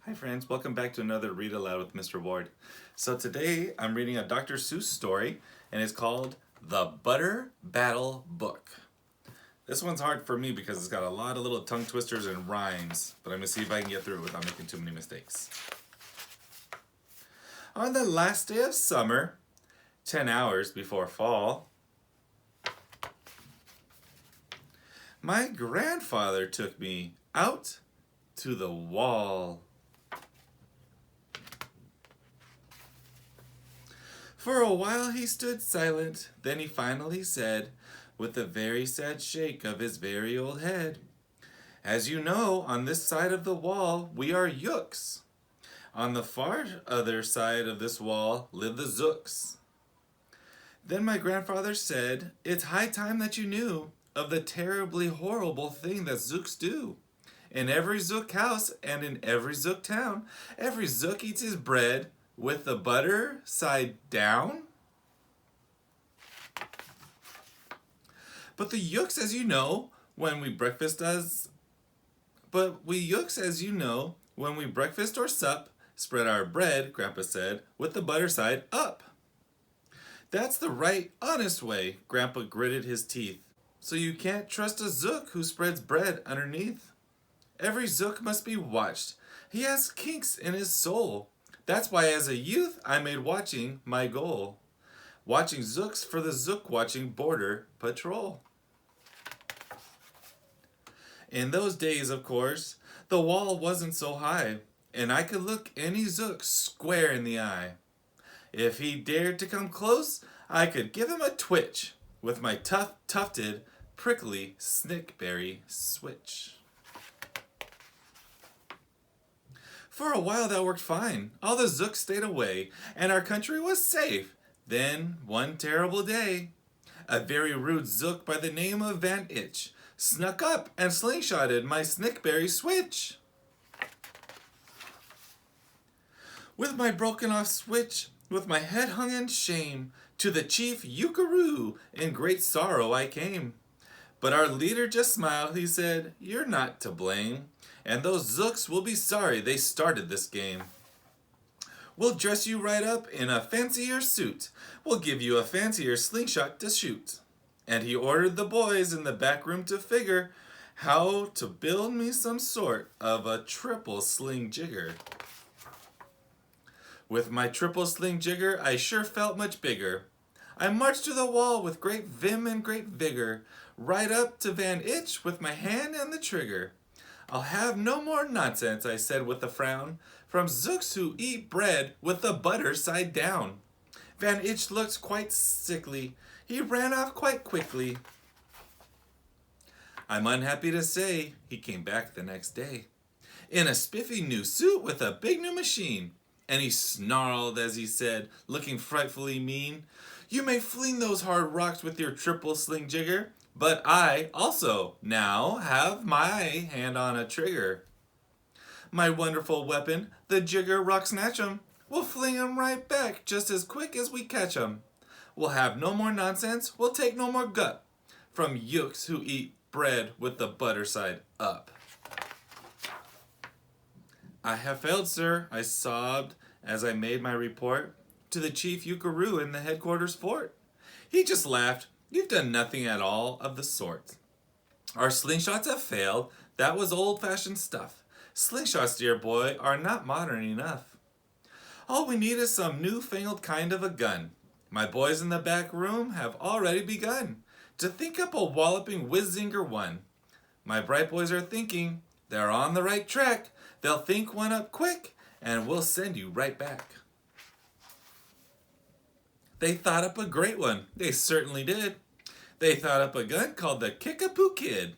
Hi friends, welcome back to another Read Aloud with Mr. Ward. So today I'm reading a Dr. Seuss story and it's called The Butter Battle Book. This one's hard for me because it's got a lot of little tongue twisters and rhymes, but I'm going to see if I can get through it without making too many mistakes. On the last day of summer, 10 hours before fall, my grandfather took me out to the wall. For a while he stood silent, then he finally said, with a very sad shake of his very old head, "As you know, on this side of the wall we are Yooks. On the far other side of this wall live the Zooks." Then my grandfather said, "It's high time that you knew of the terribly horrible thing that Zooks do. In every Zook house and in every Zook town, every Zook eats his bread with the butter side down. But we Yooks, as you know, when we breakfast or sup, spread our bread," Grandpa said, "with the butter side up." "That's the right, honest way," Grandpa gritted his teeth. "So you can't trust a Zook who spreads bread underneath. Every Zook must be watched. He has kinks in his soul. That's why as a youth I made watching my goal. Watching Zooks for the Zook watching border patrol." In those days, of course, the wall wasn't so high, and I could look any Zook square in the eye. If he dared to come close, I could give him a twitch with my tufted, prickly snickberry switch. For a while that worked fine. All the Zooks stayed away, and our country was safe. Then, one terrible day, a very rude Zook by the name of Van Itch snuck up and slingshotted my snickberry switch. With my broken off switch, with my head hung in shame, to the chief Ukaroo in great sorrow I came. But our leader just smiled, he said, "You're not to blame, and those Zooks will be sorry they started this game. We'll dress you right up in a fancier suit. We'll give you a fancier slingshot to shoot." And he ordered the boys in the back room to figure how to build me some sort of a triple sling jigger. With my triple sling jigger, I sure felt much bigger. I marched to the wall with great vim and great vigor, right up to Van Itch with my hand on the trigger. "I'll have no more nonsense," I said with a frown, "from Zooks who eat bread with the butter side down." Van Itch looked quite sickly. He ran off quite quickly. I'm unhappy to say he came back the next day in a spiffy new suit with a big new machine. And he snarled as he said, looking frightfully mean, "You may fling those hard rocks with your triple sling jigger, but I also now have my hand on a trigger. My wonderful weapon, the jigger rock snatch'em, we'll fling 'em right back just as quick as we catch 'em. We'll have no more nonsense, we'll take no more gup from Yooks who eat bread with the butter side up." "I have failed, sir," I sobbed as I made my report to the chief Ukaroo in the headquarters fort. He just laughed. "You've done nothing at all of the sort. Our slingshots have failed. That was old-fashioned stuff. Slingshots, dear boy, are not modern enough. All we need is some new-fangled kind of a gun. My boys in the back room have already begun to think up a walloping whiz-zinger one. My bright boys are thinking they're on the right track. They'll think one up quick, and we'll send you right back." They thought up a great one. They certainly did. They thought up a gun called the Kickapoo Kid,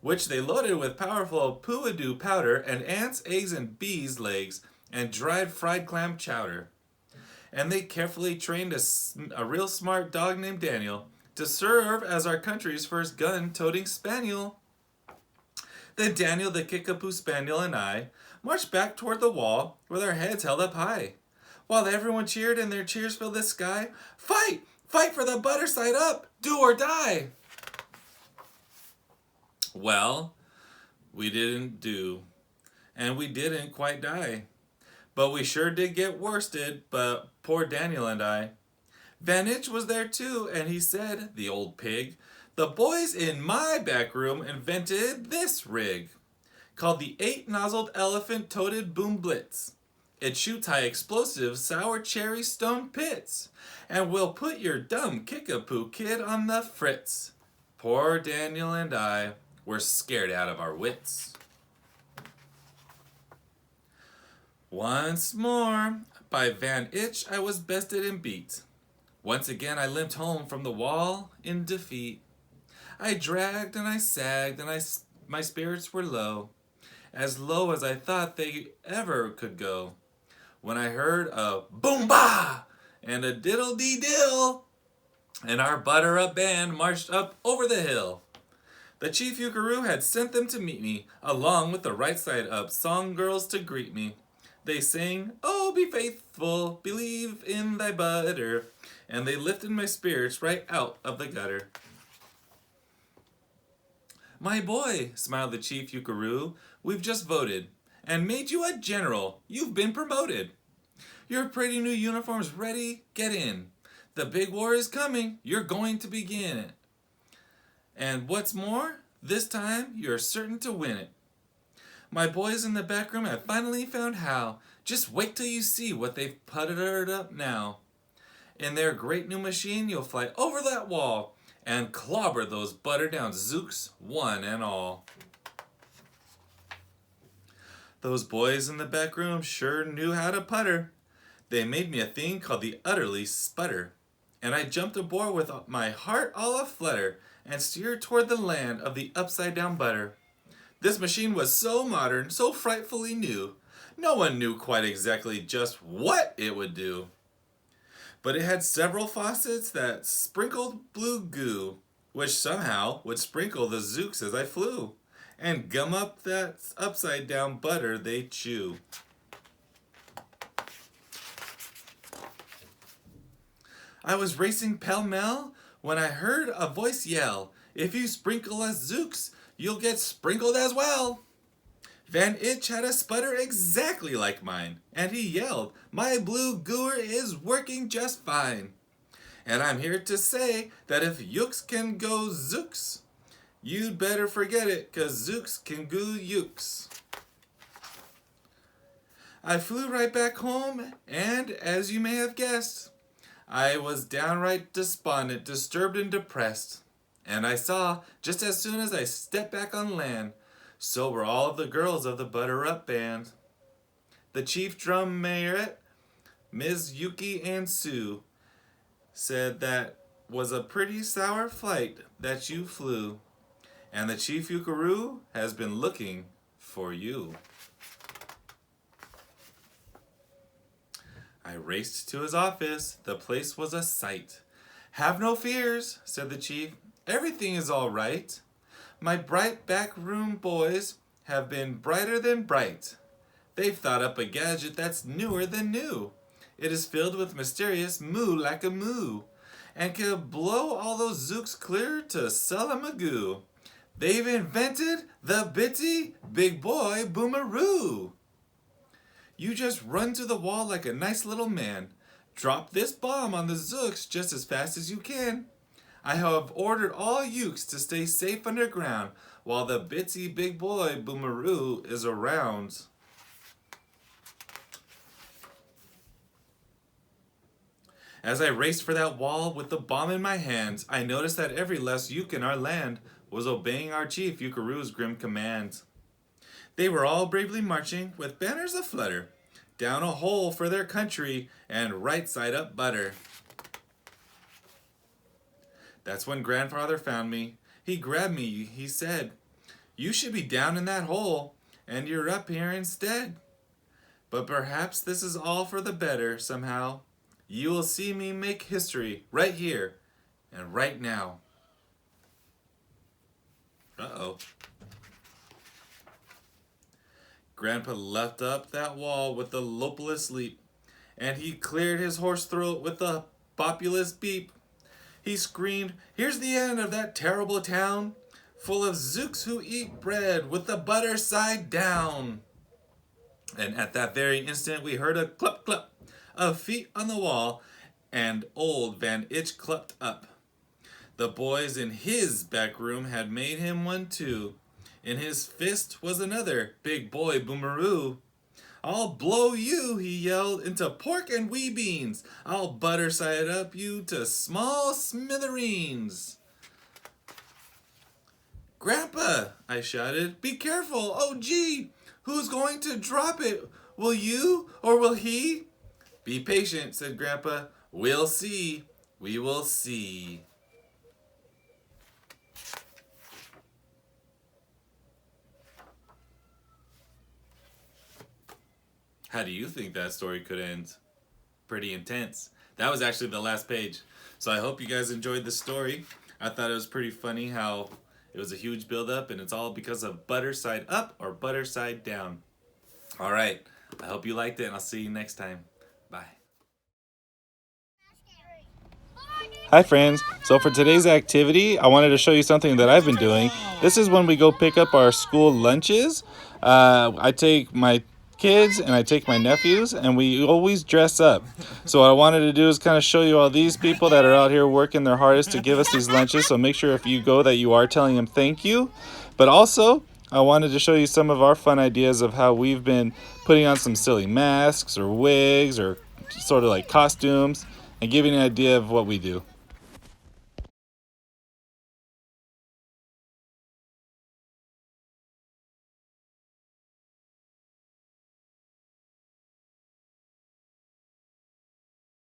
which they loaded with powerful poo-a-doo powder and ants, eggs, and bees' legs, and dried fried clam chowder. And they carefully trained a real smart dog named Daniel to serve as our country's first gun-toting spaniel. Then Daniel the Kickapoo Spaniel and I marched back toward the wall with our heads held up high, while everyone cheered and their cheers filled the sky. "Fight! Fight for the butter side up! Do or die!" Well, we didn't do. and we didn't quite die. But we sure did get worsted, but poor Daniel and I. Van Itch was there too, and he said, the old pig, the boys in my back room invented this rig, called the 8-nozzled elephant-toted boom blitz. It shoots high explosive sour cherry stone pits, and will put your dumb kickapoo kid on the fritz. Poor Daniel and I were scared out of our wits. Once more, by Van Itch I was bested and beat. Once again I limped home from the wall in defeat. I dragged and I sagged and my spirits were low as I thought they ever could go, when I heard a boom-ba and a diddle-dee-dill, and our butter-up band marched up over the hill. The chief Yukaroo had sent them to meet me, along with the right side up song girls to greet me. They sing, "Oh, be faithful, believe in thy butter," and they lifted my spirits right out of the gutter. "My boy," smiled the chief Yukaroo, "we've just voted and made you a general. You've been promoted. Your pretty new uniform's ready. Get in. The big war is coming. You're going to begin it. And what's more, this time you're certain to win it. My boys in the back room have finally found how. Just wait till you see what they've puttered up now. In their great new machine, you'll fly over that wall and clobber those butter-down zooks one and all." Those boys in the back room sure knew how to putter. They made me a thing called the utterly sputter, and I jumped aboard with my heart all a-flutter and steered toward the land of the upside-down butter. This machine was so modern, so frightfully new, no one knew quite exactly just what it would do. But it had several faucets that sprinkled blue goo, which somehow would sprinkle the zooks as I flew, and gum up that upside-down butter they chew. I was racing pell-mell when I heard a voice yell, "If you sprinkle us zooks, you'll get sprinkled as well." Van Itch had a sputter exactly like mine, and he yelled, "My blue gooer is working just fine. And I'm here to say that if yooks can go zooks, you'd better forget it, 'cause zooks can goo yooks." I flew right back home, and as you may have guessed, I was downright despondent, disturbed, and depressed. And I saw, just as soon as I stepped back on land, so were all of the girls of the butter-up band. The chief drum majorette, Ms. Yuki and Sue, said that was a pretty sour flight that you flew, and the chief Yukaroo has been looking for you. I raced to his office. The place was a sight. "Have no fears," said the chief. "Everything is all right. My bright back room boys have been brighter than bright. They've thought up a gadget that's newer than new. It is filled with mysterious moo like a moo, and can blow all those zooks clear to Sullamagu. They've invented the bitty big boy boomeroo. You just run to the wall like a nice little man. Drop this bomb on the zooks just as fast as you can. I have ordered all yooks to stay safe underground while the bitsy big boy boomeroo is around." As I raced for that wall with the bomb in my hands, I noticed that every last yook in our land was obeying our chief Yukaroo's grim command. They were all bravely marching with banners aflutter, down a hole for their country and right side up butter. That's when grandfather found me. He grabbed me, he said, "You should be down in that hole, and you're up here instead. But perhaps this is all for the better somehow. You will see me make history right here and right now." Uh-oh. Grandpa leapt up that wall with a lopeless leap, and he cleared his hoarse throat with a populous beep. He screamed, "Here's the end of that terrible town, full of zooks who eat bread with the butter side down." And at that very instant, we heard a clup clup of feet on the wall, and old Van Itch clupped up. The boys in his back room had made him one too. In his fist was another big boy boomeroo. I'll blow you, he yelled, into pork and wee beans. I'll butter side up you to small smithereens. Grandpa, I shouted, be careful, oh gee, who's going to drop it? Will you or will he? Be patient, said Grandpa. We'll see. We will see. How do you think that story could end? Pretty intense. That was actually the last page. So I hope you guys enjoyed the story. I thought it was pretty funny how it was a huge build-up, and it's all because of butter side up or butter side down. All right. I hope you liked it, and I'll see you next time. Bye. Hi friends, so for today's activity, I wanted to show you something that I've been doing. This is when we go pick up our school lunches. I take my kids and I take my nephews, and we always dress up. So what I wanted to do is kind of show you all these people that are out here working their hardest to give us these lunches. So make sure if you go that you are telling them thank you. But also, I wanted to show you some of our fun ideas of how we've been putting on some silly masks or wigs or sort of like costumes and giving you an idea of what we do.